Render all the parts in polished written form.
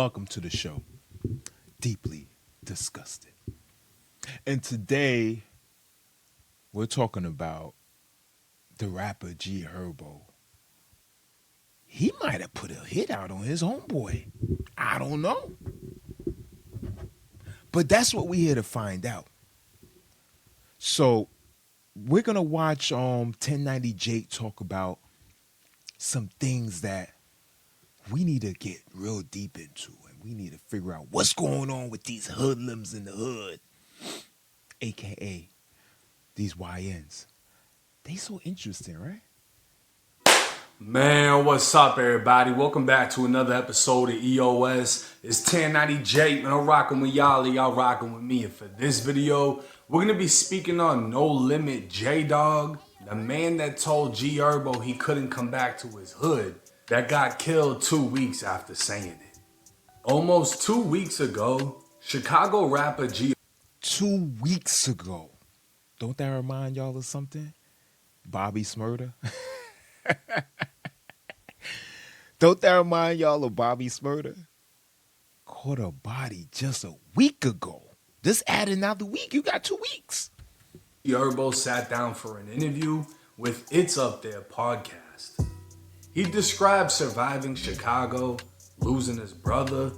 welcome to the show, Deeply Disgusted. And today, we're talking about the rapper HERBO. He might have put a hit out on his homeboy. I don't know. But that's what we're here to find out. So, we're going to watch 1090 Jake talk about some things that we need to get real deep into, and we need to figure out what's going on with these hoodlums in the hood, aka these YNs. They so interesting, right? Man, what's up, everybody? Welcome back to another episode of EOS. It's 1090 Jake, man. I'm rocking with y'all, y'all rocking with me. And for this video, we're gonna be speaking on No Limit JDOG, the man that told HERBO he couldn't come back to his hood, that got killed 2 weeks after saying it. Almost 2 weeks ago, Chicago rapper 2 weeks ago. Don't that remind y'all of something? Bobby Smurda? Don't that remind y'all of Bobby Smurda? Caught a body just a week ago. This added another week. You got 2 weeks. HERBO sat down for an interview with It's Up There podcast. He described surviving Chicago, losing his brother,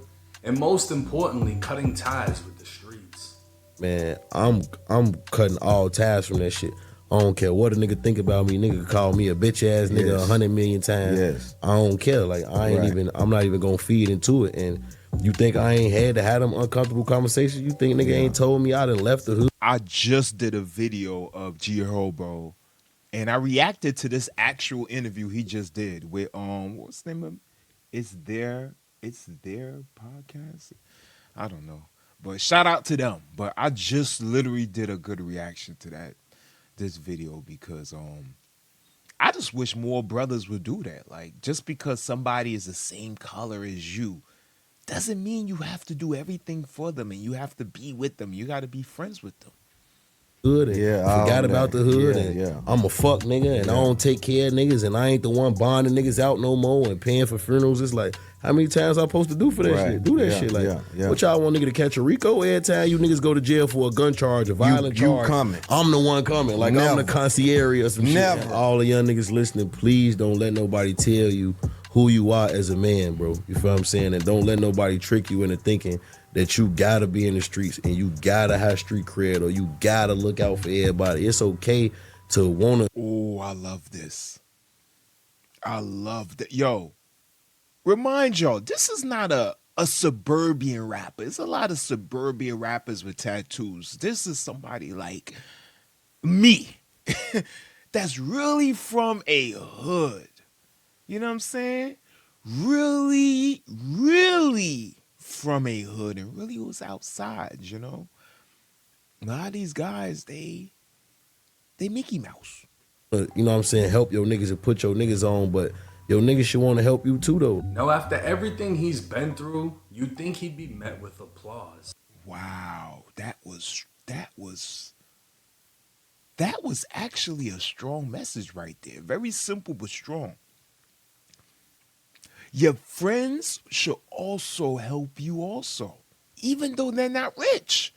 and most importantly, cutting ties with the streets. Man, I'm cutting all ties from that shit. I don't care what a nigga think about me. Nigga call me a bitch ass nigga 100 million times. Yes. I don't care. Like I'm not even gonna feed into it. And you think I ain't had to have them uncomfortable conversations? You think nigga ain't told me I done left the hood? I just did a video of HERBO, and I reacted to this actual interview he just did with what's the name of It's Their podcast? I don't know. But shout out to them. But I just literally did a good reaction to this video because I just wish more brothers would do that. Like, just because somebody is the same color as you doesn't mean you have to do everything for them and you have to be with them. You got to be friends with them. Hood and forgot about the hood I'm a fuck nigga and I don't take care of niggas and I ain't the one bonding niggas out no more and paying for funerals. It's like, how many times I supposed to do for that shit? Do that shit. Like, what y'all want nigga to catch a Rico? Every time you niggas go to jail for a gun charge, a violent charge, coming. I'm the one coming. Like, I'm the concierge or some shit. All the young niggas listening, please don't let nobody tell you who you are as a man, bro. You feel what I'm saying? And don't let nobody trick you into thinking that you gotta be in the streets and you gotta have street cred or you gotta look out for everybody. It's okay to wanna. Oh, I love this. I love that. Yo, remind y'all, this is not a suburban rapper. It's a lot of suburban rappers with tattoos. This is somebody like me that's really from a hood. You know what I'm saying? Really, really from a hood and really was outside, you know? A lot of these guys, they Mickey Mouse. You know what I'm saying? Help your niggas and put your niggas on, but your niggas should want to help you too, though. Now, after everything he's been through, you'd think he'd be met with applause. Wow, that was actually a strong message right there. Very simple but strong. Your friends should also help you also. Even though they're not rich,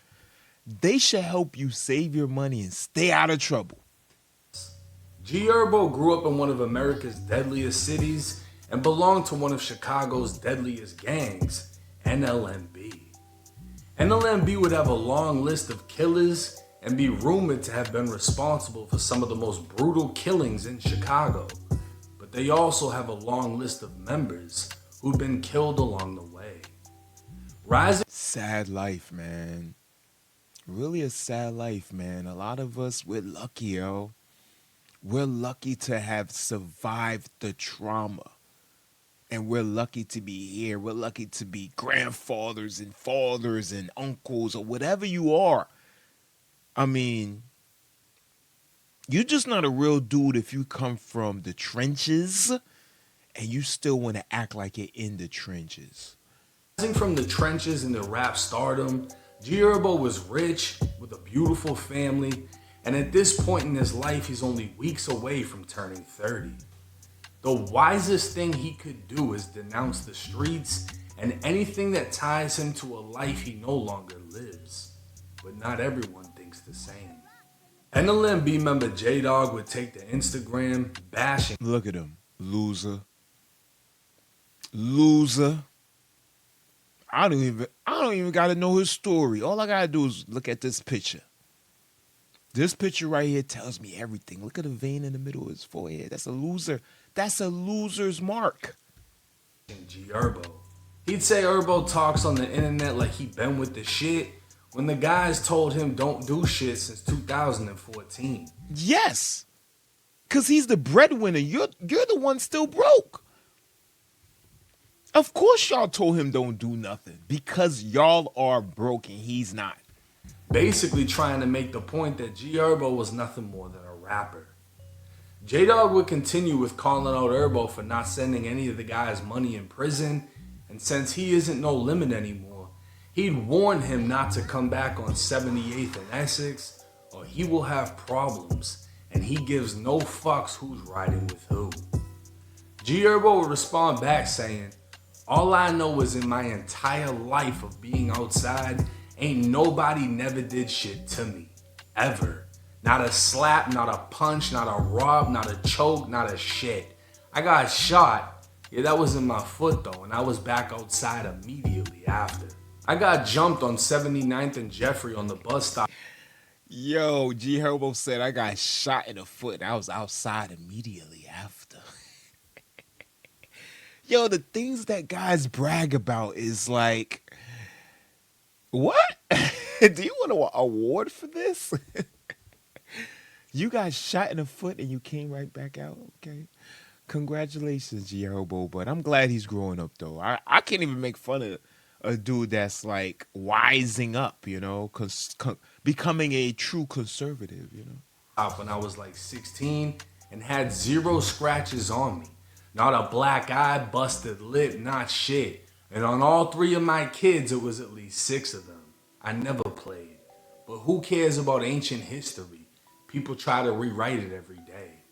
they should help you save your money and stay out of trouble. HERBO grew up in one of America's deadliest cities and belonged to one of Chicago's deadliest gangs, NLMB. NLMB would have a long list of killers and be rumored to have been responsible for some of the most brutal killings in Chicago. But they also have a long list of members who'd been killed along the way. Sad life, man. Really a sad life, man. A lot of us, we're lucky, yo. We're lucky to have survived the trauma. And we're lucky to be here. We're lucky to be grandfathers and fathers and uncles or whatever you are. I mean, you're just not a real dude if you come from the trenches and you still want to act like you're in the trenches. Rising from the trenches into rap stardom, HERBO was rich with a beautiful family, and at this point in his life, he's only weeks away from turning 30. The wisest thing he could do is denounce the streets and anything that ties him to a life he no longer lives. But not everyone thinks the same. NLMB member JDOG would take to Instagram bashing. Look at him, loser. Loser. I don't even gotta know his story. All I gotta do is look at this picture. This picture right here tells me everything. Look at the vein in the middle of his forehead. That's a loser. That's a loser's mark. HERBO. He'd say HERBO talks on the internet like he been with the shit when the guys told him don't do shit since 2014. Yes. Cause he's the breadwinner. You're the one still broke. Of course y'all told him don't do nothing. Because y'all are broke and he's not. Basically trying to make the point that HERBO was nothing more than a rapper. JDOG would continue with calling out HERBO for not sending any of the guys money in prison, and since he isn't No Limit anymore, he'd warn him not to come back on 78th and Essex, or he will have problems, and he gives no fucks who's riding with who. HERBO would respond back saying, all I know is in my entire life of being outside, ain't nobody never did shit to me. Ever. Not a slap, not a punch, not a rob, not a choke, not a shit. I got shot. Yeah, that was in my foot though, and I was back outside immediately after. I got jumped on 79th and Jeffrey on the bus stop. Yo, HERBO said I got shot in the foot and I was outside immediately after. Yo, the things that guys brag about is like, what? Do you want an award for this? You got shot in the foot and you came right back out? Okay. Congratulations, HERBO. But I'm glad he's growing up, though. I can't even make fun of a dude that's like wising up, you know, becoming a true conservative, you know. When I was like 16 and had 0 scratches on me. Not a black eye, busted lip, not shit. And on all 3 of my kids, it was at least 6 of them. I never played. But who cares about ancient history? People try to rewrite it every day.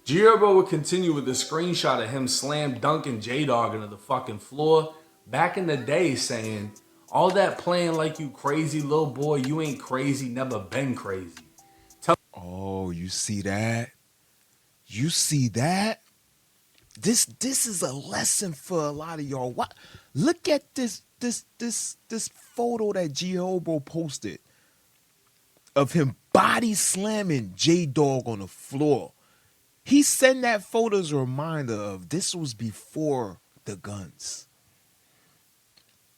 HERBO would continue with a screenshot of him slam dunking JDOG into the fucking floor back in the day saying, all that playing like you crazy little boy, you ain't crazy, never been crazy. Oh, you see that? You see that? This is a lesson for a lot of y'all. What? Look at this photo that HERBO posted of him body slamming JDOG on the floor. He sent that photo as a reminder of this was before the guns.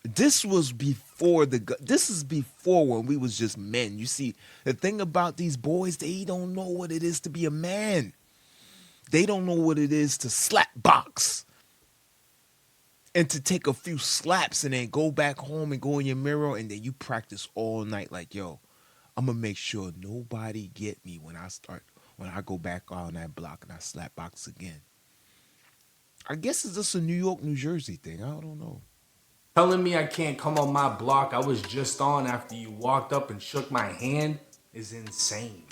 This was before this is before when we was just men. You see, the thing about these boys, they don't know what it is to be a man. They don't know what it is to slap box and to take a few slaps and then go back home and go in your mirror and then you practice all night like, yo, I'm going to make sure nobody get me when I go back on that block and I slap box again. I guess it's just a New York, New Jersey thing. I don't know. Telling me I can't come on my block I was just on after you walked up and shook my hand is insane.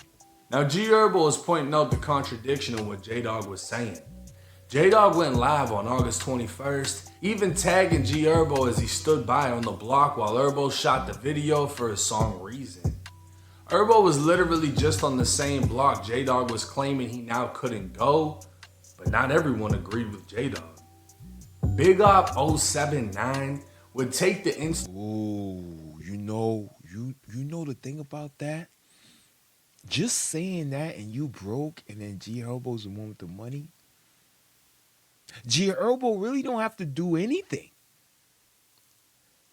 Now, HERBO is pointing out the contradiction in what JDOG was saying. JDOG went live on August 21st, even tagging HERBO as he stood by on the block while HERBO shot the video for his song Reason. HERBO was literally just on the same block JDOG was claiming he now couldn't go, but not everyone agreed with JDOG. Big Op 079 would take the Ooh, you know the thing about that? Just saying that and you broke and then HERBO's the one with the money. HERBO really don't have to do anything.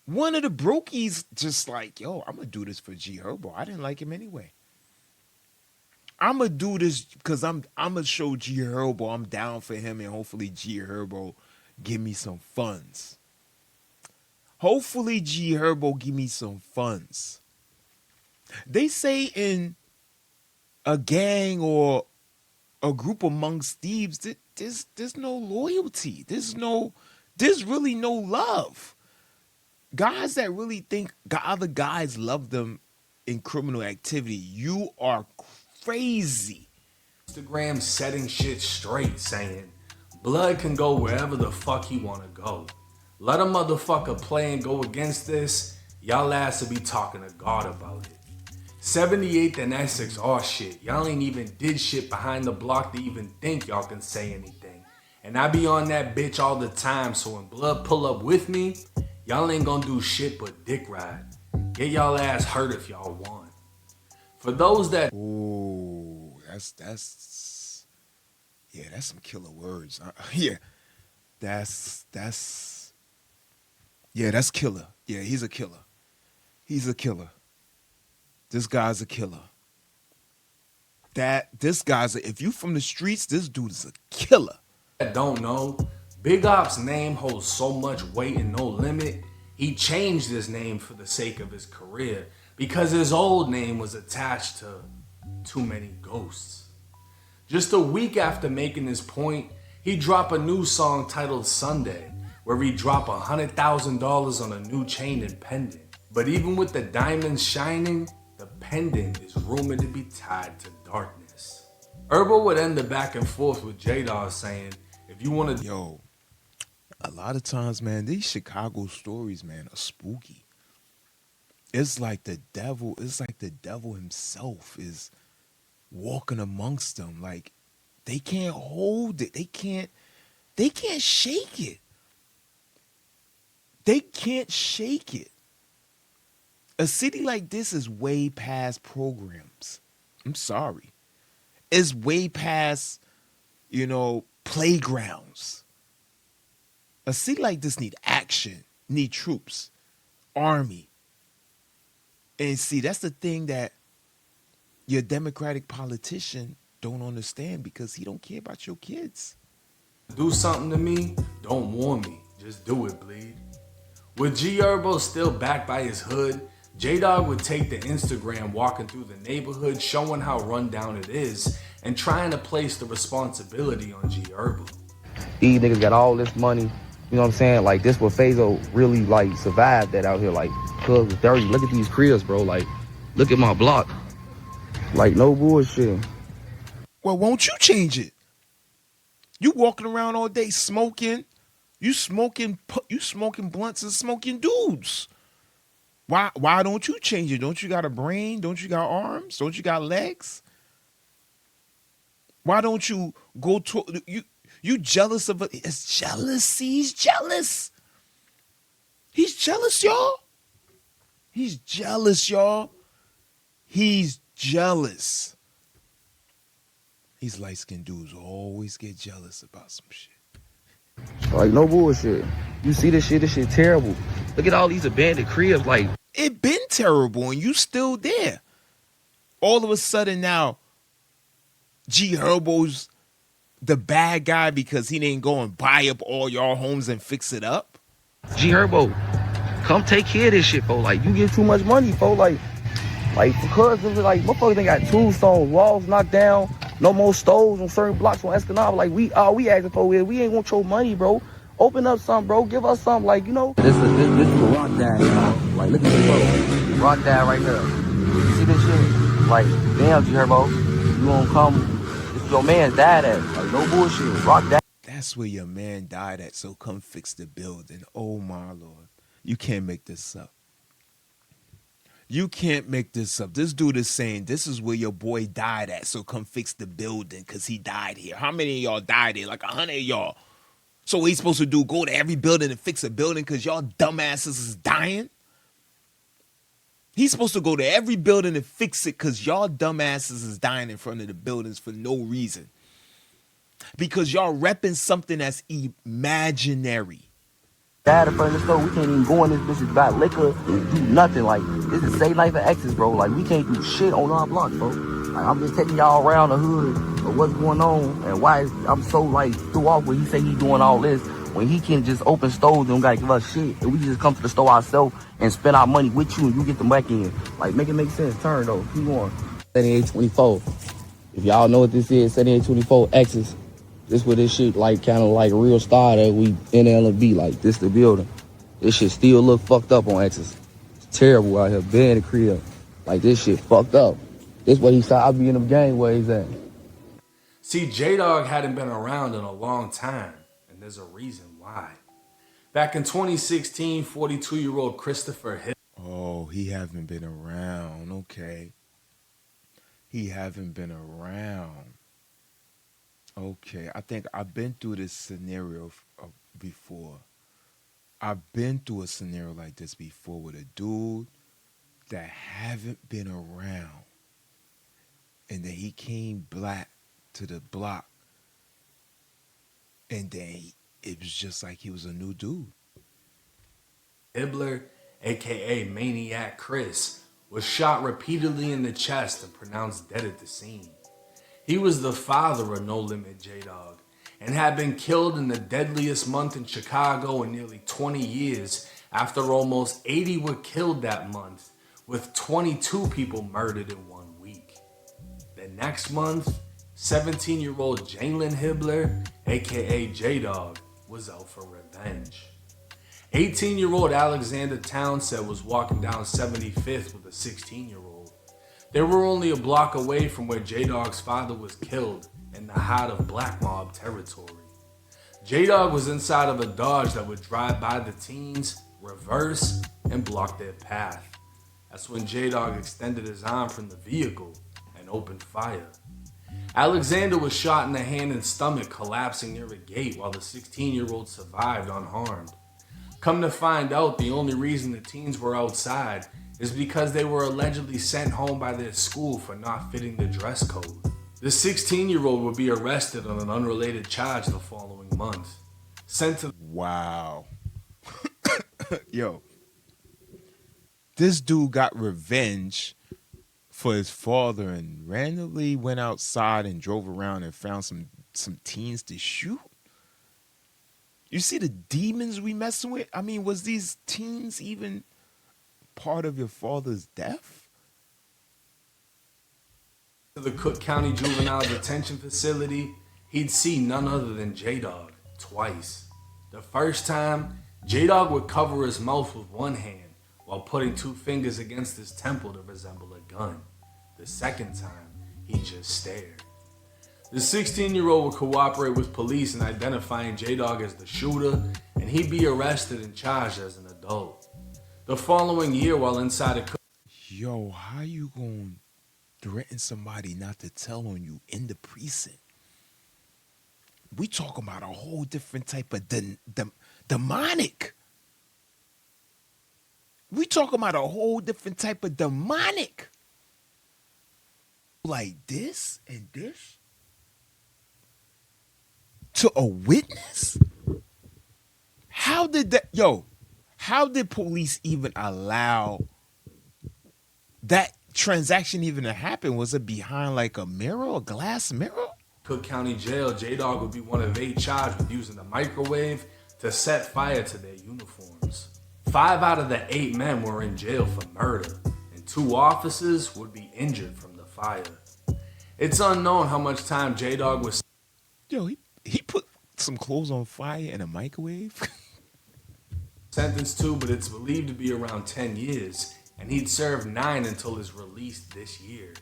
One of the brokies just like, yo, I'm going to do this for HERBO. I didn't like him anyway. I'm going to do this because I'm going to show HERBO I'm down for him and hopefully HERBO give me some funds. Hopefully HERBO give me some funds. They say in a gang or a group amongst thieves, there's no loyalty. There's really no love. Guys that really think other guys love them in criminal activity, you are crazy. Instagram setting shit straight saying blood can go wherever the fuck he wanna go. Let a motherfucker play and go against this, y'all ass will be talking to God about it. 78th and Essex, oh shit, y'all ain't even did shit behind the block to even think y'all can say anything. And I be on that bitch all the time, so when blood pull up with me, y'all ain't gonna do shit but dick ride. Get y'all ass hurt if y'all want. For those that Ooh, that's yeah, that's some killer words. Yeah, that's yeah, that's killer. Yeah, he's a killer. He's a killer. This guy's a killer. If you from the streets, this dude is a killer. don't know, Big Op's name holds so much weight and no limit, he changed his name for the sake of his career because his old name was attached to too many ghosts. Just a week after making this point, he dropped a new song titled Sunday, where he dropped $100,000 on a new chain and pendant. But even with the diamonds shining, the pendant is rumored to be tied to darkness. HERBO would end the back and forth with JDOG saying, if you want to... Yo, a lot of times, man, these Chicago stories, man, are spooky. It's like the devil himself is walking amongst them. Like, they can't hold it. They can't shake it. They can't shake it. A city like this is way past programs. I'm sorry. It's way past, playgrounds. A city like this need action, need troops, army. And see, that's the thing that your Democratic politician don't understand, because he don't care about your kids. Do something to me, don't warn me. Just do it, bleed. With HERBO still backed by his hood, JDOG would take the Instagram walking through the neighborhood, showing how run down it is, and trying to place the responsibility on HERBO. These niggas got all this money, you know what I'm saying? Like, this what Fazo really, like, survived that out here. Like, cuz it's dirty. Look at these cribs, bro. Like, look at my block. Like, no bullshit. Well, won't you change it? You walking around all day smoking. You smoking blunts and smoking dudes. Why don't you change it? Don't you got a brain? Don't you got arms? Don't you got legs? Why don't you go to you jealous of it? It's jealousy. He's jealous. He's jealous, y'all. He's jealous, y'all. He's jealous. These light-skinned dudes always get jealous about some shit. Like, no bullshit. You see this shit terrible. Look at all these abandoned cribs, like. It been terrible and you still there. All of a sudden now, HERBO's the bad guy because he didn't go and buy up all y'all homes and fix it up. HERBO, come take care of this shit, fo. Like, you get too much money, fo. Like because of it, like, motherfuckers ain't got tombstones, walls knocked down, no more stoves on certain blocks on Escanaba. Like, we asking for is we ain't want your money, bro. Open up something, bro. Give us something, like, you know. This is a rock dad, you know. Like, look at this, bro. Rock dad right here. You see this shit? Like, damn, HERBO, you gonna come? This is your man's dad at. Like, no bullshit. Rock dad. That's where your man died at, so come fix the building. Oh my Lord. You can't make this up. You can't make this up. This dude is saying this is where your boy died at, so come fix the building because he died here. How many of y'all died here? Like 100 of y'all. So what he's supposed to do, go to every building and fix a building because y'all dumbasses is dying? He's supposed to go to every building and fix it because y'all dumbasses is dying in front of the buildings for no reason. Because y'all repping something that's imaginary. Dad in front of the store, we can't even go in this bitch and buy liquor and do nothing. Like, this is Say Life for Exes, bro. Like, we can't do shit on our block, bro. Like, I'm just taking y'all around the hood of what's going on and why I'm so, like, threw off when he say he doing all this, when he can just open stores and don't gotta give us shit, and we can just come to the store ourselves and spend our money with you and you get them back in. Like, make it make sense. Turn, though. Keep going. 7824. If y'all know what this is, 7824 Exes. This where this shit, like, kind of like real started. We NLMB, like, this the building. This shit still look fucked up on X's. It's terrible out here, being in the crib. Like, this shit fucked up. This what he said, I'll be in them gang where he's at. See, JDOG hadn't been around in a long time, and there's a reason why. Back in 2016, 42-year-old Christopher Hill. Oh, he haven't been around. Okay. He haven't been around. Okay. I think I've been through this scenario before. I've been through a scenario like this before with a dude that haven't been around. And then he came black to the block. And then it was just like he was a new dude. Hibbler, aka Maniac Chris, was shot repeatedly in the chest and pronounced dead at the scene. He was the father of No Limit JDOG and had been killed in the deadliest month in Chicago in nearly 20 years after almost 80 were killed that month, with 22 people murdered in 1 week. The next month, 17-year-old Jalen Hibbler, aka JDOG, was out for revenge. 18-year-old Alexander Townsend was walking down 75th with a 16-year-old. They were only a block away from where J-Dog's father was killed in the heart of black mob territory. J-Dog was inside of a Dodge that would drive by the teens, reverse, and block their path. That's when J-Dog extended his arm from the vehicle and opened fire. Alexander was shot in the hand and stomach, collapsing near a gate, while the 16-year-old survived unharmed. Come to find out, the only reason the teens were outside is because they were allegedly sent home by their school for not fitting the dress code. The 16-year-old would be arrested on an unrelated charge the following month. Sent to... Wow. Yo. This dude got revenge for his father and randomly went outside and drove around and found some teens to shoot. You see the demons we messing with? I mean, was these teens even part of your father's death? To the Cook County Juvenile Detention Facility, he'd see none other than J-Dog twice. The first time, J-Dog would cover his mouth with one hand while putting 2 fingers against his temple to resemble a gun. The second time, he just stared. The 16-year-old would cooperate with police in identifying J-Dog as the shooter, and he'd be arrested and charged as an adult. The following year, while inside a... Yo, how you gonna threaten somebody not to tell on you in the precinct? We talking about a whole different type of demonic. We talking about a whole different type of demonic. Like this and this? To a witness? How did police even allow that transaction even to happen? Was it behind like a mirror, a glass mirror? Cook County Jail, J-Dog would be one of 8 charged with using the microwave to set fire to their uniforms. 5 out of the 8 men were in jail for murder, and 2 officers would be injured from the fire. It's unknown how much time J-Dog was... Yo, he put some clothes on fire in a microwave? sentenced to, but it's believed to be around 10 years, and he'd served 9 until his release this year.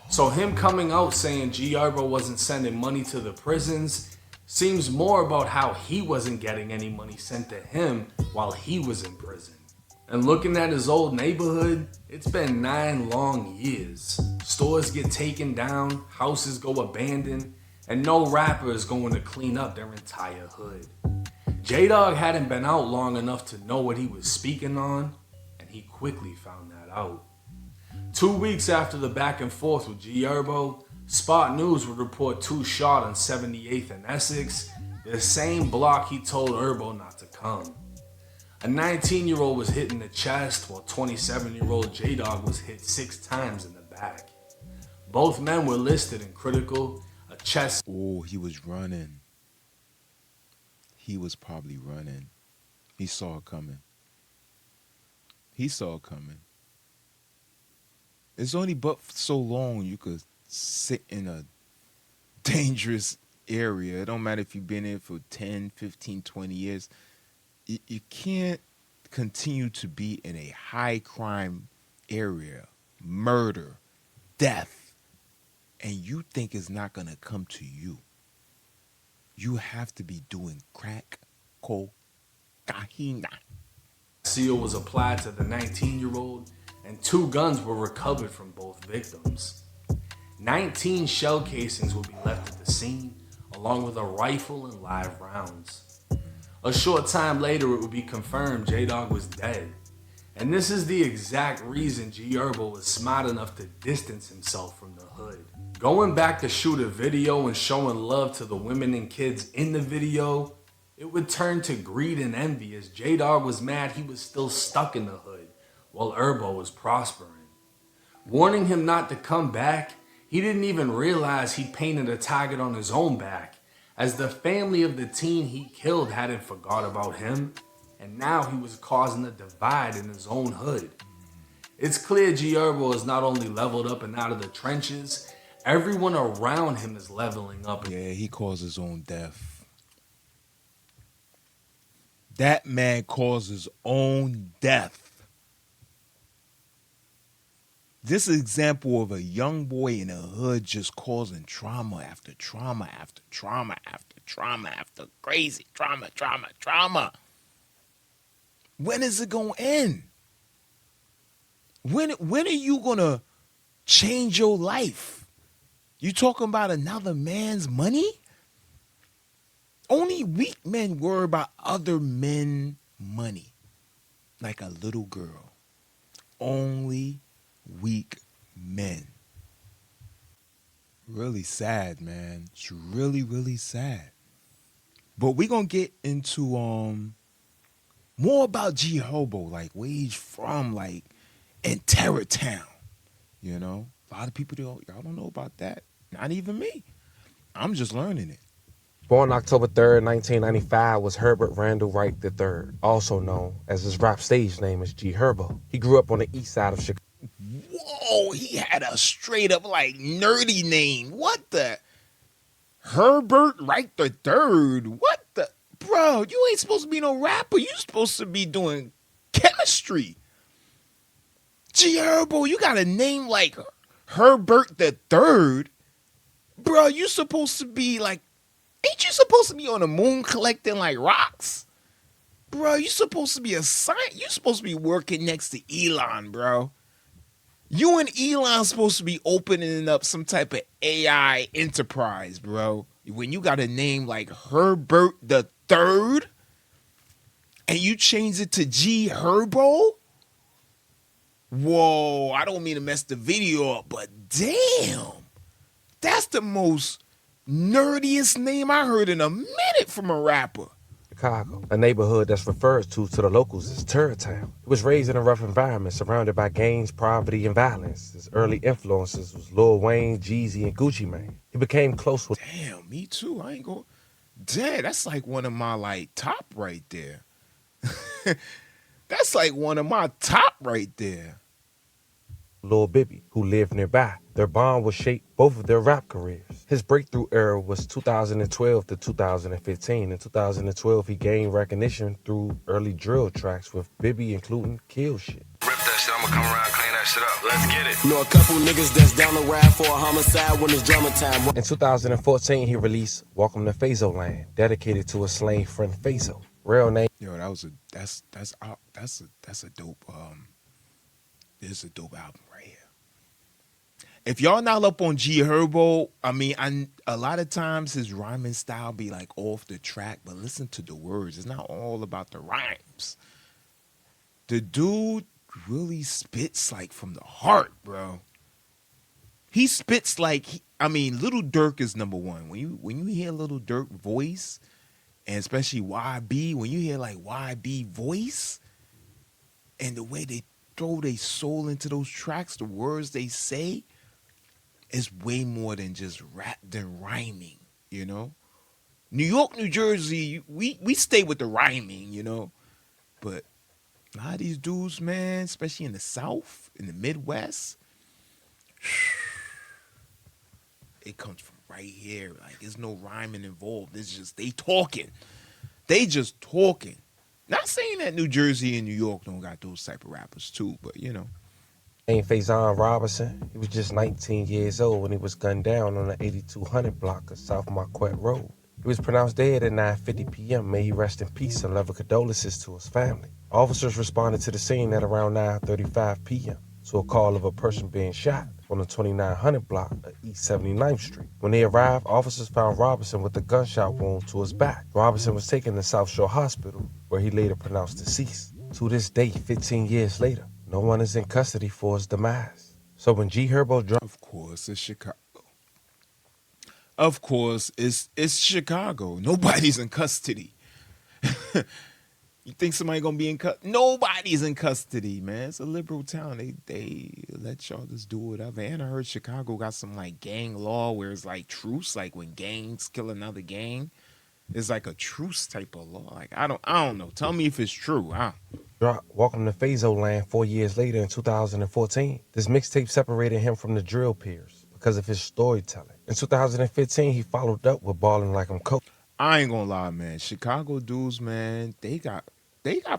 So him coming out saying HERBO wasn't sending money to the prisons seems more about how he wasn't getting any money sent to him while he was in prison. And looking at his old neighborhood, it's been 9 long years. Stores get taken down, houses go abandoned, and no rapper is going to clean up their entire hood. J-Dog hadn't been out long enough to know what he was speaking on, and he quickly found that out. 2 weeks after the back and forth with HERBO, Spot News would report 2 shot on 78th and Essex, the same block he told HERBO not to come. A 19-year-old was hit in the chest, while 27-year-old J-Dog was hit 6 times in the back. Both men were listed in critical, a chest... Oh, he was running. He was probably running. He saw it coming. He saw it coming. It's only but so long you could sit in a dangerous area. It don't matter if you've been in for 10, 15, 20 years. You can't continue to be in a high crime area, murder, death, and you think it's not going to come to you. You have to be doing crack cocaine. Kahina. Seal was applied to the 19-year-old, and 2 guns were recovered from both victims. 19 shell casings will be left at the scene, along with a rifle and live rounds. A short time later, it would be confirmed JDOG was dead. And this is the exact reason HERBO was smart enough to distance himself from the hood. Going back to shoot a video and showing love to the women and kids in the video, it would turn to greed and envy as JDOG was mad he was still stuck in the hood while HERBO was prospering. Warning him not to come back, he didn't even realize he painted a target on his own back, as the family of the teen he killed hadn't forgot about him, and now he was causing a divide in his own hood. It's clear HERBO is not only leveled up and out of the trenches, everyone around him is leveling up. Yeah, he caused his own death. That man caused his own death. This is an example of a young boy in the hood just causing trauma after trauma after trauma after trauma after crazy trauma. When is it going to end? When are you going to change your life? You talking about another man's money? Only weak men worry about other men's money. Like a little girl. Only weak men. Really sad, man. It's really, really sad. But we're going to get into more about HERBO, like where he's from, like in Terror Town. You know? A lot of people y'all don't know about that. Not even me. I'm just learning it. Born October 3rd, 1995, was Herbert Randall Wright III, also known as his rap stage name is HERBO. He grew up on the east side of Chicago. Whoa, he had a straight up like nerdy name. What the? Herbert Wright III. What the? Bro, you ain't supposed to be no rapper. You supposed to be doing chemistry. HERBO, you got a name like Herbert III. Bro, you supposed to be like, ain't you supposed to be on the moon collecting like rocks? Bro, you supposed to be a scientist. You supposed to be working next to Elon, bro. You and Elon supposed to be opening up some type of AI enterprise, bro. When you got a name like Herbert the Third, and you change it to HERBO. Whoa, I don't mean to mess the video up, but damn, that's the most nerdiest name I heard in a minute from a rapper. Chicago, a neighborhood that's referred to the locals as Terror Town. He was raised in a rough environment surrounded by gangs, poverty, and violence. His early influences was Lil Wayne, Jeezy, and Gucci Mane. He became close with... Damn, me too. I ain't go. Damn, that's like one of my like top right there. That's like one of my top right there. Lil Bibby, who lived nearby. Their bond would shape both of their rap careers. His breakthrough era was 2012 to 2015. In 2012, he gained recognition through early drill tracks with Bibby including Kill Shit. Rip that shit, I'ma come around, clean that shit up. Let's get it. Know a couple niggas that's down the ride for a homicide when it's drama time. In 2014, he released Welcome to Phaso Land, dedicated to his slain friend Phaso. Real name. Yo, that's a dope this is a dope album right here. If y'all not up on HERBO, I mean, a lot of times his rhyming style be like off the track, but listen to the words. It's not all about the rhymes. The dude really spits like from the heart, bro. He spits like, Lil Durk is number one. When you hear Lil Durk voice, and especially YB, when you hear like YB voice, and the way they throw their soul into those tracks, the words they say, is way more than just rap than rhyming, you know? New York, New Jersey, we stay with the rhyming, you know? But a lot of these dudes, man, especially in the South, in the Midwest, it comes from right here. Like, there's no rhyming involved. It's just they talking. They just talking. Not saying that New Jersey and New York don't got those type of rappers too, but you know. Named Faison Robinson. He was just 19 years old when he was gunned down on the 8200 block of South Marquette Road. He was pronounced dead at 9:50 p.m. May he rest in peace and level condolences to his family. Officers responded to the scene at around 9:35 p.m. to a call of a person being shot on the 2900 block of East 79th Street. When they arrived, officers found Robinson with a gunshot wound to his back. Robinson was taken to South Shore Hospital, where he later pronounced deceased. To this day, 15 years later, no one is in custody for his demise. So when HERBO dropped... Of course, it's Chicago. Of course, it's Chicago. Nobody's in custody. You think somebody gonna be in custody? Nobody's in custody, man. It's a liberal town. They let y'all just do whatever. And I heard Chicago got some like gang law where it's like truce, like when gangs kill another gang, it's like a truce type of law. Like I don't know. Tell me if it's true. Welcome to Phaso Land 4 years later in 2014. This mixtape separated him from the drill peers because of his storytelling. In 2015, he followed up with Ballin' Like I'm Coach. I ain't gonna lie, man. Chicago dudes, man, they got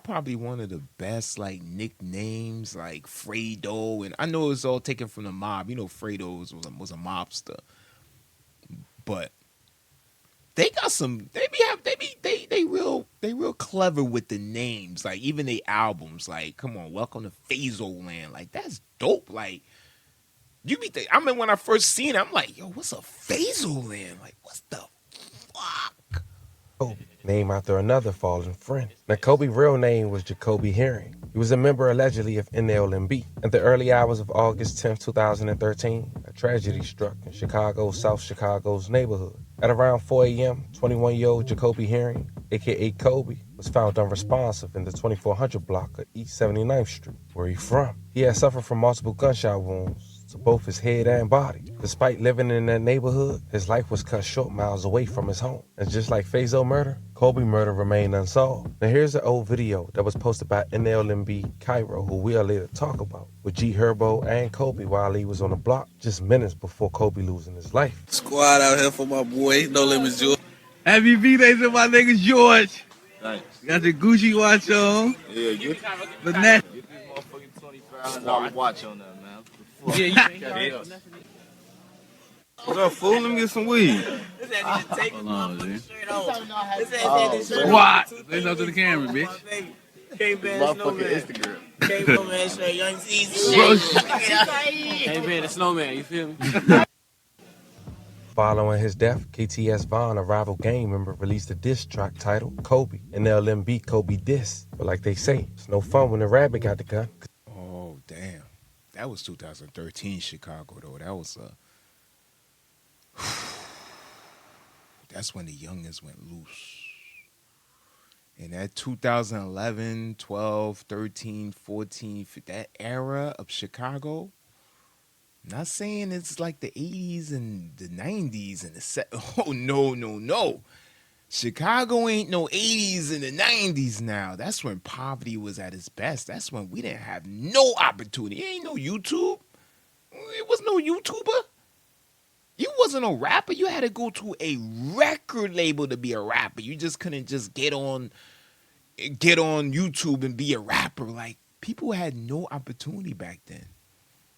probably one of the best like nicknames, like Fredo, and I know it's all taken from the mob. You know, Fredo was a mobster, but they got some. They real clever with the names. Like even they albums, like come on, Welcome to Phaso Land, like that's dope. Like you be, I mean, when I first seen it, I'm like, yo, what's a Phaso Land? Like what's the fuck? Named after another fallen friend. Now, Kobe's real name was Jacoby Herring. He was a member allegedly of NLMB. In the early hours of August 10, 2013, a tragedy struck in South Chicago's neighborhood. At around 4 a.m., 21-year-old Jacoby Herring, a.k.a. Kobe, was found unresponsive in the 2400 block of East 79th Street. Where he from? He had suffered from multiple gunshot wounds to both his head and body. Despite living in that neighborhood, his life was cut short miles away from his home. And just like Phaso murder, Kobe murder remained unsolved. Now here's an old video that was posted by NLMB Cairo, who we'll later talk about, with HERBO and Kobe while he was on the block just minutes before Kobe losing his life. Squad out here for my boy, No Limits George. Happy B-Day to my nigga George. Thanks. Got the Gucci watch on. Yeah, get this motherfucking $25 watch on that, man. Yeah, what up, fool? Let me get some weed. Hold on, G. What? Say something to the camera, bitch. Motherfucking Instagram. K-Man the Snowman, you feel me? Following his death, KTS Vaughn, a rival gang member, released a diss track titled Kobe, and NLMB Kobe Diss. But like they say, it's no fun when the rabbit got the gun. Oh, damn. That was 2013 Chicago, though. That was that's when the youngins went loose. In that 2011, 12, 13, 14, that era of Chicago, I'm not saying it's like the 80s and the 90s and the oh, no. Chicago ain't no 80s and the 90s now. That's when poverty was at its best. That's when we didn't have no opportunity. It ain't no YouTube. It was no YouTuber. You wasn't a rapper. You had to go to a record label to be a rapper. You just couldn't just get on YouTube and be a rapper. Like, people had no opportunity back then.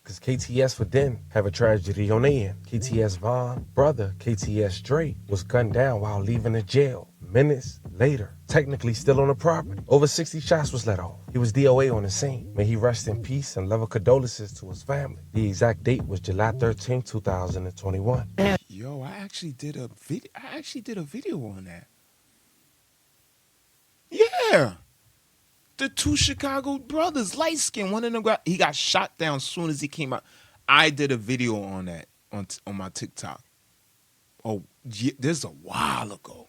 Because KTS for then have a tragedy on their end. KTS Vaughn, brother KTS Dre, was gunned down while leaving the jail. Minutes later, technically still on the property. Over 60 shots was let off. He was DOA on the scene. May he rest in peace and level condolences to his family. The exact date was July 13, 2021. Yo, I actually did a video on that. Yeah. The two Chicago brothers, light skin, one of them he got shot down as soon as he came out. I did a video on that on my TikTok. Oh, yeah, this is a while ago.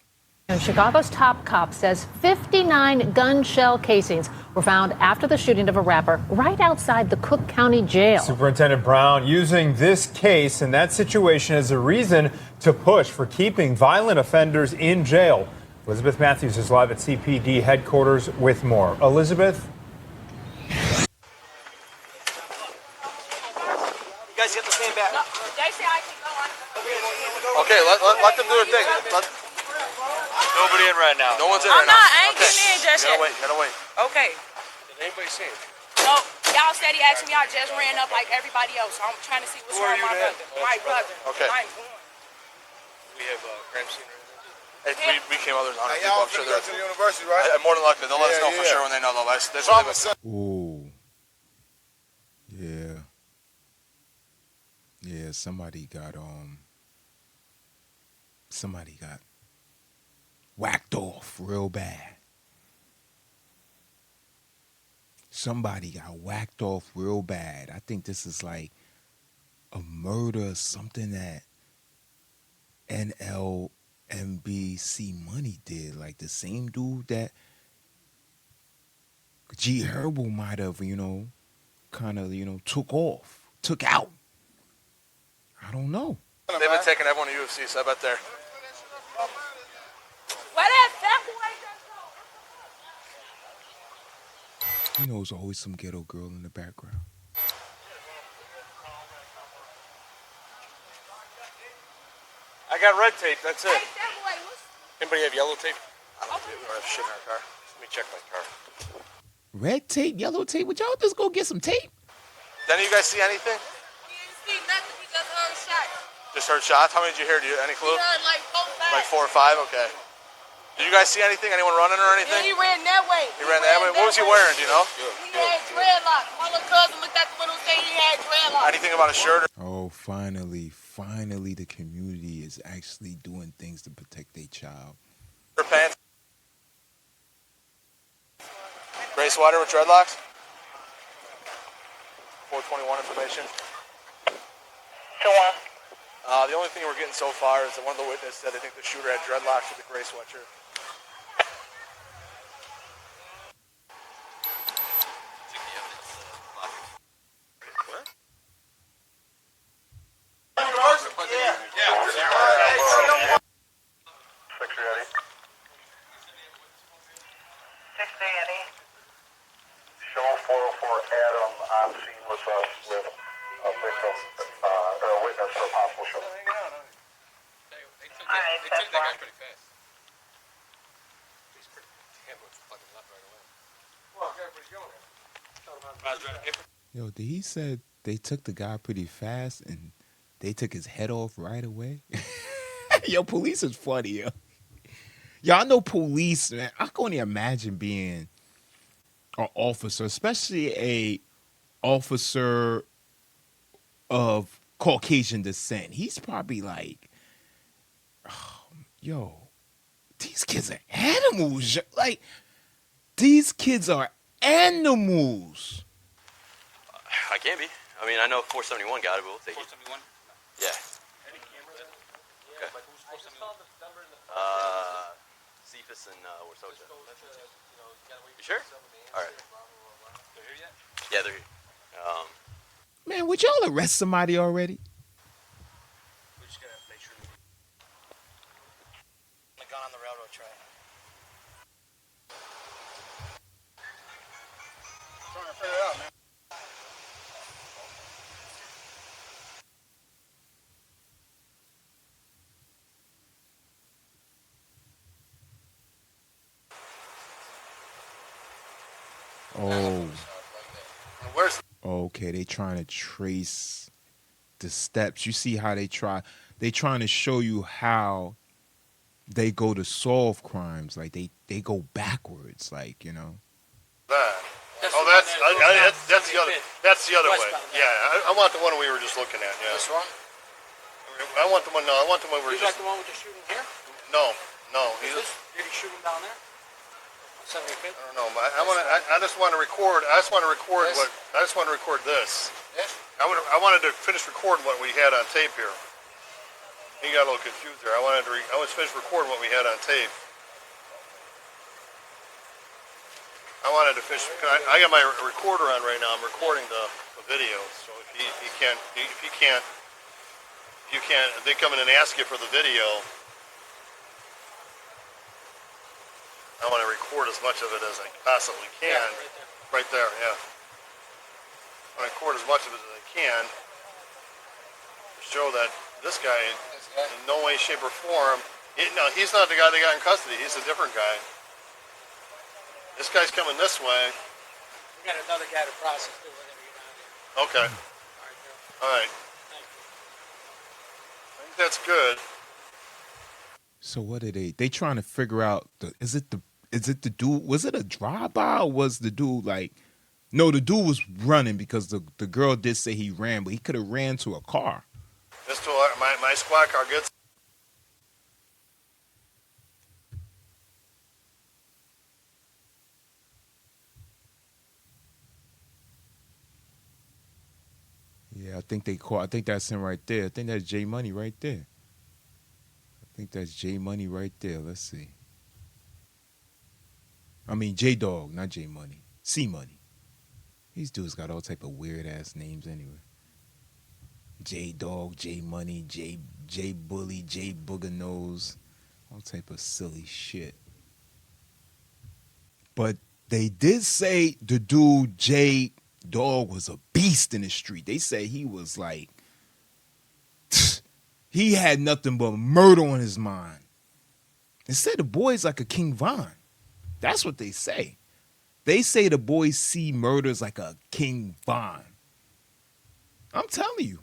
Chicago's top cop says 59 gun shell casings were found after the shooting of a rapper right outside the Cook County Jail. Superintendent Brown using this case and that situation as a reason to push for keeping violent offenders in jail. Elizabeth Matthews is live at CPD headquarters with more. Elizabeth? You guys get the stand back. They say I can go on. Okay, let them do their thing. Nobody in right now. No one's in right now. I ain't getting in just yet. Gotta wait. Okay. Did anybody see it? No, y'all steady asking me. I just ran up like everybody else. So I'm trying to see what's wrong with my brother. My brother. Okay. I'm born. We have a crime scene right now. Hey, we came out, there's 100 people. Y'all I'm sure finna go to the university, right? more than likely. They'll let us know for sure when they know the list. Ooh. Yeah. Yeah, somebody got whacked off real bad. Somebody got whacked off real bad. I think this is like a murder, something that NLMB Money did. Like the same dude that HERBO might have, kind of, took out. I don't know. They've been taking everyone to UFC, so I bet they're. Where that fat boy? You know, there's always some ghetto girl in the background. I got red tape, that's it. Anybody have yellow tape? I don't have shit in our car. Let me check my car. Red tape, yellow tape? Would y'all just go get some tape? Did any of you guys see anything? We didn't see nothing. We just heard shots. Just heard shots? How many did you hear? Any clue? We heard like 4 or 5. Like 4 or 5? Okay. Did you guys see anything? Anyone running or anything? Yeah, he ran that way. He ran that way? What was he wearing, do you know? He had dreadlocks. My little cousin looked at the window and said he had dreadlocks. Anything about a shirt? Oh, finally, the community is actually doing things to protect their child. Or pants? Gray sweater with dreadlocks? 421 information. The only thing we're getting so far is that one of the witnesses said they think the shooter had dreadlocks with a gray sweatshirt. Yo, did he said they took the guy pretty fast and they took his head off right away? Yo, police is funny, yo. Y'all know police, man. I can only imagine being an officer, especially a officer of Caucasian descent. He's probably like, yo, these kids are animals. Like, these kids are animals. I can't be. I mean, I know 471 got it, but we'll take 471? it. Yeah. Okay. Cephas and Warsoja. You sure? All right. They're here yet? Yeah, they're here. Man, would y'all arrest somebody already? We just gotta make sure. The gun on the railroad track. Trying to figure it out, man. Oh. Where's? Okay, they trying to trace the steps. You see how they trying to show you how they go to solve crimes. Like they go backwards, like, you know. That's the other. That's the other way. Yeah, I want the one we were just looking at. Yeah. This one? I want the one. No, I want the one we were You just. like the one with the shooting here? No. Did he shoot him down there? 75th? I don't know. But I just want to record. I just want to record Yes. what. I just want to record this. Yes. I wanted to finish recording what we had on tape here. He got a little confused there. I wanted to finish recording what we had on tape. I wanted to finish. I got my recorder on right now. I'm recording the video. So if they come in and ask you for the video. I want to record as much of it as I possibly can. Yeah, right there, yeah. I want to record as much of it as I can to show that this guy, in no way, shape, or form, he's not the guy they got in custody. He's a different guy. This guy's coming this way. We got another guy to process too. We're gonna get down Okay. here. All right. I think that's good. So what are they trying to figure out? Is it the dude? Was it a drive-by or was the dude like? No, the dude was running because the girl did say he ran, but he could have ran to a car. This to my squad car gets. Yeah, I think they caught. I think that's him right there. I think that's J Money right there. I think that's J Money right there. Let's see. I mean JDOG, not J Money. C Money. These dudes got all type of weird ass names anyway. JDOG, J Money, J Bully, J Booger Nose, all type of silly shit. But they did say the dude J Dog was a beast in the street. They say he was like, he had nothing but murder on his mind. They said the boy's like a King Von. That's what they say. They say the boys see murders like a King Von. I'm telling you.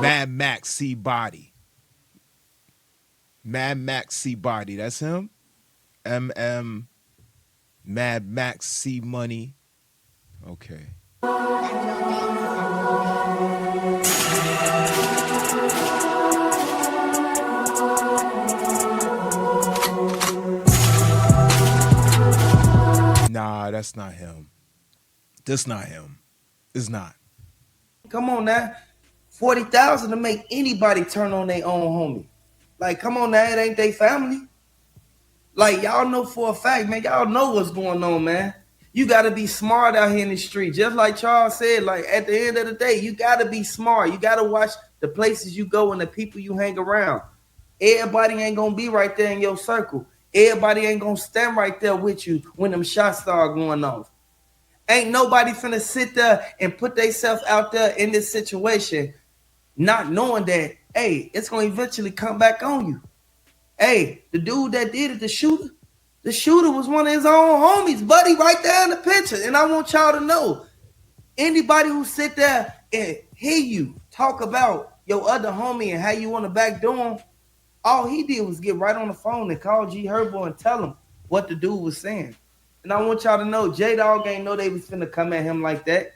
Mad Max C Body. Mad Max C Body. That's him. MM Mad Max C Money. Okay. Nah, that's not him. That's not him. It's not. Come on now. 40,000 to make anybody turn on their own homie. Like, come on now, it ain't they family. Like, y'all know for a fact, man, y'all know what's going on, man. You got to be smart out here in the street. Just like Charles said, like, at the end of the day, you got to be smart. You got to watch the places you go and the people you hang around. Everybody ain't going to be right there in your circle. Everybody ain't going to stand right there with you when them shots start going off. Ain't nobody finna sit there and put themselves out there in this situation not knowing that, hey, it's going to eventually come back on you. Hey, the dude that did it, the shooter was one of his own homies, buddy, right there in the picture. And I want y'all to know, anybody who sit there and hear you talk about your other homie and how you want to backdoor him, all he did was get right on the phone and call HERBO and tell him what the dude was saying. And I want y'all to know, JDOG ain't know they was finna come at him like that.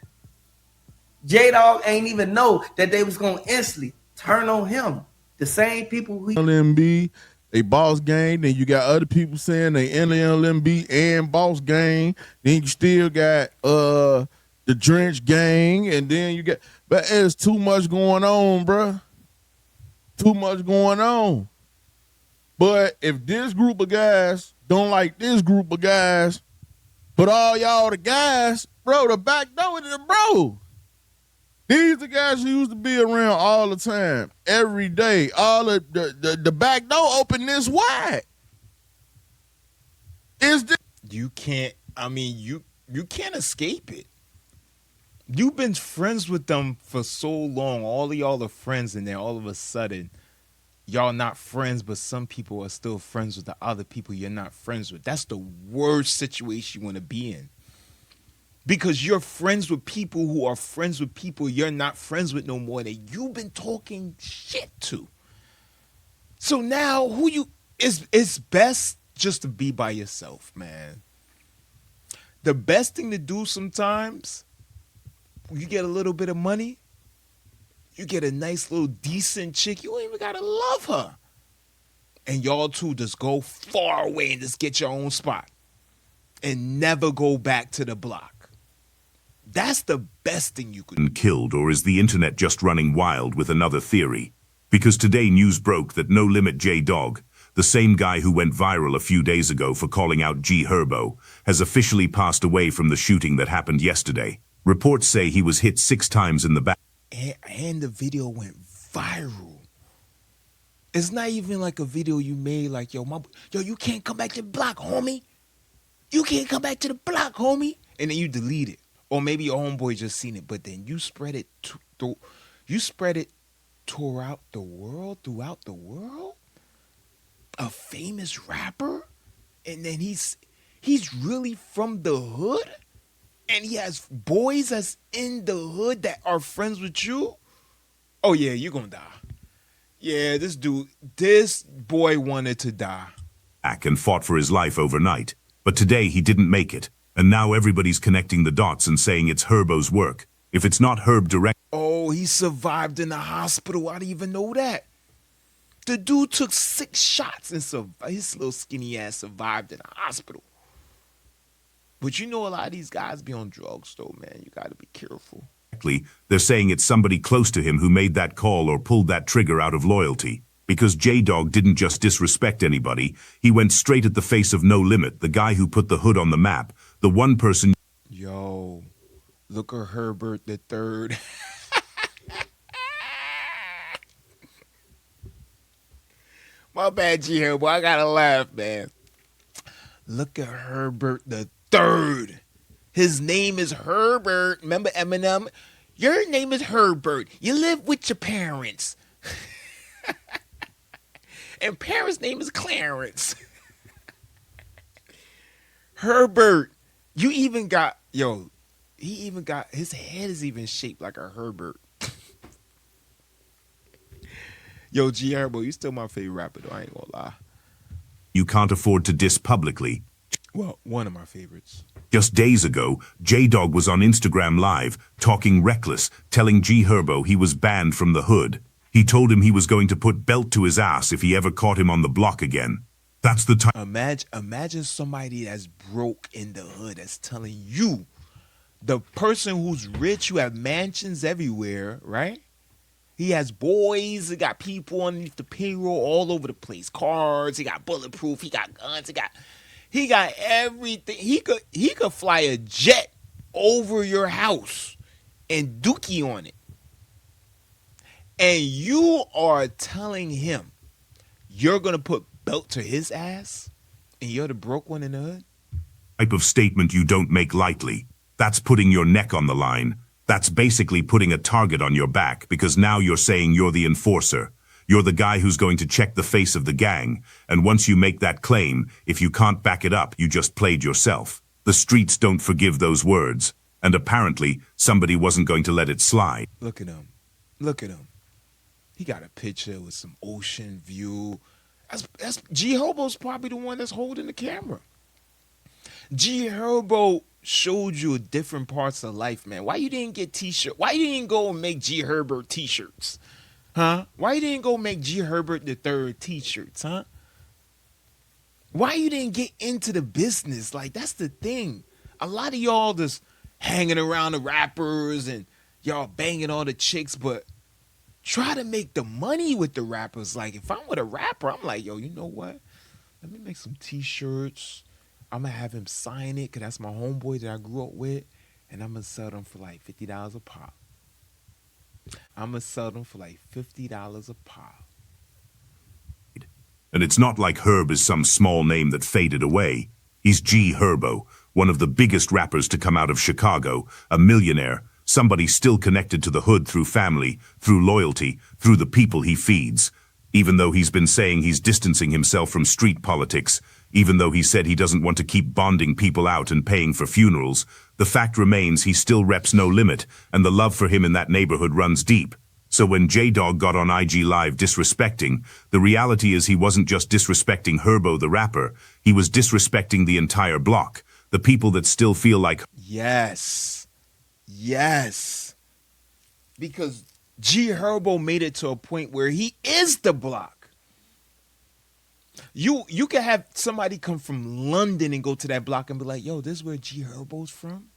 JDOG ain't even know that they was gonna instantly turn on him. The same people who NLMB, they boss gang. Then you got other people saying they NLMB and boss gang. Then you still got the Drench gang, and then you got. But there's too much going on, bruh. Too much going on. But if this group of guys don't like this group of guys, but all y'all the guys, bro, the back door to the bro. These the guys who used to be around all the time, every day. All the back door open this wide. Is this? You can't. I mean, you can't escape it. You've been friends with them for so long. All of y'all are friends, and then all of a sudden, y'all not friends, but some people are still friends with the other people you're not friends with. That's the worst situation you want to be in. Because you're friends with people who are friends with people you're not friends with no more that you've been talking shit to. So now it's best just to be by yourself, man. The best thing to do sometimes, you get a little bit of money, you get a nice little decent chick, you ain't even gotta love her. And y'all two just go far away and just get your own spot. And never go back to the block. That's the best thing you could do. Killed, or is the internet just running wild with another theory? Because today news broke that No Limit JDOG, the same guy who went viral a few days ago for calling out HERBO, has officially passed away from the shooting that happened yesterday. Reports say he was hit 6 times in the back. And the video went viral. It's not even like a video you made like, yo, you can't come back to the block, homie. You can't come back to the block, homie. And then you delete it. Or maybe your homeboy just seen it, but then you spread it throughout the world? A famous rapper? And then he's really from the hood? and he has boys that's in the hood that are friends with you, oh yeah, you're gonna die. Yeah, this boy wanted to die. And fought for his life overnight. But today he didn't make it. And now everybody's connecting the dots and saying it's Herbo's work. If it's not Herb direct. Oh, he survived in the hospital. I didn't even know that. The dude took 6 shots and his little skinny ass survived in the hospital. But you know a lot of these guys be on drugs though, man. You gotta be careful. They're saying it's somebody close to him who made that call or pulled that trigger out of loyalty. Because JDOG didn't just disrespect anybody, he went straight at the face of No Limit, the guy who put the hood on the map, the one person. Yo, look at Herbert the Third. My bad, G Herbo. I gotta laugh, man. Look at Herbert the Third. His name is Herbert. Remember Eminem? Your name is Herbert. You live with your parents. And parents' name is Clarence. Herbert. You even got, his head is even shaped like a Herbert. Yo, G Herbo, you still my favorite rapper though, I ain't gonna lie. You can't afford to diss publicly. Well, one of my favorites. Just days ago, JDOG was on Instagram Live, talking reckless, telling G Herbo he was banned from the hood. He told him he was going to put belt to his ass if he ever caught him on the block again. That's the time. Imagine somebody that's broke in the hood that's telling you, the person who's rich, who have mansions everywhere, right? He has boys, he got people underneath the payroll all over the place. Cars, he got bulletproof, he got guns, he got everything. He could fly a jet over your house and dookie on it. And you are telling him you're going to put belt to his ass and you're the broke one in the hood? Type of statement you don't make lightly. That's putting your neck on the line. That's basically putting a target on your back because now you're saying you're the enforcer. You're the guy who's going to check the face of the gang. And once you make that claim, if you can't back it up, you just played yourself. The streets don't forgive those words. And apparently, somebody wasn't going to let it slide. Look at him. Look at him. He got a picture with some ocean view. That's G Herbo's probably the one that's holding the camera. G Herbo showed you different parts of life, man. Why you didn't get t-shirt? Why you didn't go and make G Herbert t-shirts? Huh? Why you didn't go make G Herbert the Third t-shirts, huh? Why you didn't get into the business? Like, that's the thing. A lot of y'all just hanging around the rappers and y'all banging all the chicks, but try to make the money with the rappers. Like, if I'm with a rapper, I'm like, yo, you know what? Let me make some t-shirts. I'm going to have him sign it because that's my homeboy that I grew up with. And I'm going to sell them for like $50 a pop. I'm going to sell them for like $50 a pop. And it's not like Herb is some small name that faded away. He's G Herbo, one of the biggest rappers to come out of Chicago, a millionaire, somebody still connected to the hood through family, through loyalty, through the people he feeds. Even though he's been saying he's distancing himself from street politics, even though he said he doesn't want to keep bonding people out and paying for funerals, the fact remains he still reps No Limit, and the love for him in that neighborhood runs deep. So when JDOG got on IG Live disrespecting, the reality is he wasn't just disrespecting Herbo the rapper, he was disrespecting the entire block, the people that still feel like... Yes. Yes. Because G Herbo made it to a point where he is the block. You can have somebody come from London and go to that block and be like, yo, this is where G Herbo's from?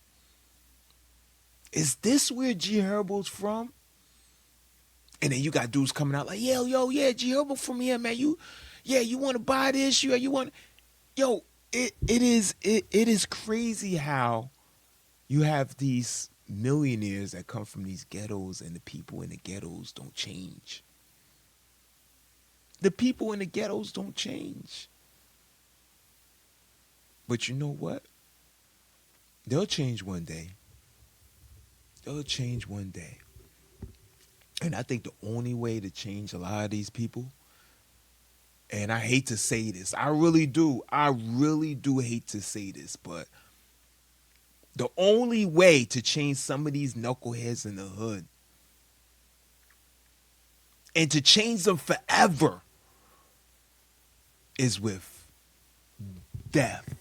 Is this where G Herbo's from? And then you got dudes coming out like, yeah, G Herbo from here, man. You want to buy this? You want... Yo, it is crazy how you have these millionaires that come from these ghettos and the people in the ghettos don't change. The people in the ghettos don't change. But you know what? They'll change one day. They'll change one day. And I think the only way to change a lot of these people, and I hate to say this, I really do hate to say this, but The only way to change some of these knuckleheads in the hood and to change them forever is with death.